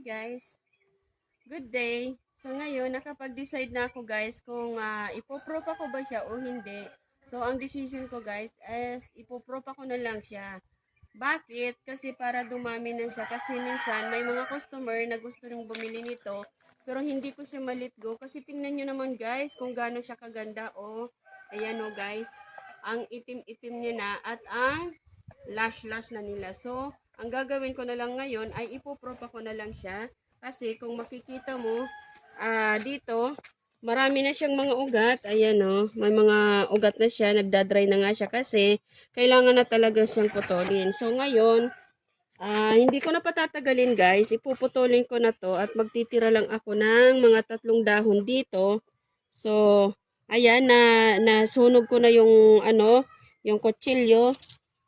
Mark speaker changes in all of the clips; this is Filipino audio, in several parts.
Speaker 1: guys, good day. So ngayon, nakapag-decide na ako guys kung ipoprop ako ba siya o hindi. So ang decision ko guys is ipoprop ako na lang siya. Bakit? Kasi para dumami na siya. Kasi minsan may mga customer na gusto rin bumili nito. Pero hindi ko siya malit go. Kasi tingnan nyo naman guys kung gaano siya kaganda. Oh, ayan oh guys. Ang itim-itim niya na at ang lash-lash na nila. So, ang gagawin ko na lang ngayon ay ipoprop ako na lang siya. Kasi kung makikita mo, dito, marami na siyang mga ugat. Ayan o, may mga ugat na siya. Nagdadry na nga siya kasi kailangan na talaga siyang putulin. So, ngayon, hindi ko na patatagalin guys. Ipuputulin ko na to at magtitira lang ako ng mga 3 dahon dito. So, ayan, nasunog ko na yung, yung kutsilyo.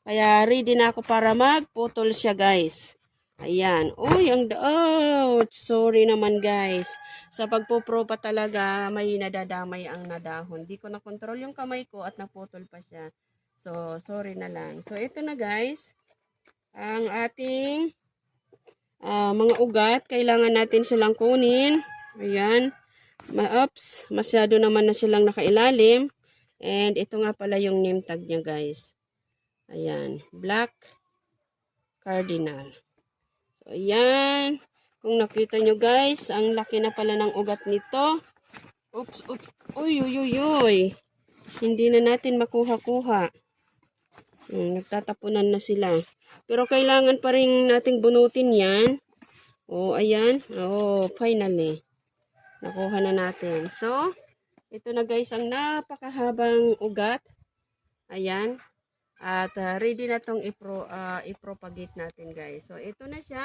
Speaker 1: Kaya ready na ako para magputol siya guys. Ayan. Uy, sorry naman guys. Sa pagpupropa talaga, may nadadamay ang nadahon. Di ko na control yung kamay ko at naputol pa siya. So, sorry na lang. So, ito na guys. Ang ating mga ugat. Kailangan natin silang kunin. Ayan. Oops, masyado naman na silang nakailalim. And ito nga pala yung name tag niya guys. Ayan, black cardinal. So, ayan. Kung nakita nyo guys, ang laki na pala ng ugat nito. Oops, oops. Uy, uy, uy, uy. Hindi na natin makuha-kuha. Nagtatapunan na sila. Pero kailangan pa rin nating bunutin yan. Oh, ayan. Oh, finally. Nakuha na natin. So, ito na guys ang napakahabang ugat. Ayan. At ready na tong i-propagate natin guys. So ito na siya.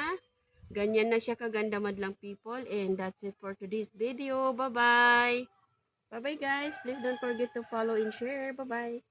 Speaker 1: Ganyan na siya kaganda madlang people. And that's it for today's video. Bye-bye. Bye-bye guys. Please don't forget to follow and share. Bye-bye.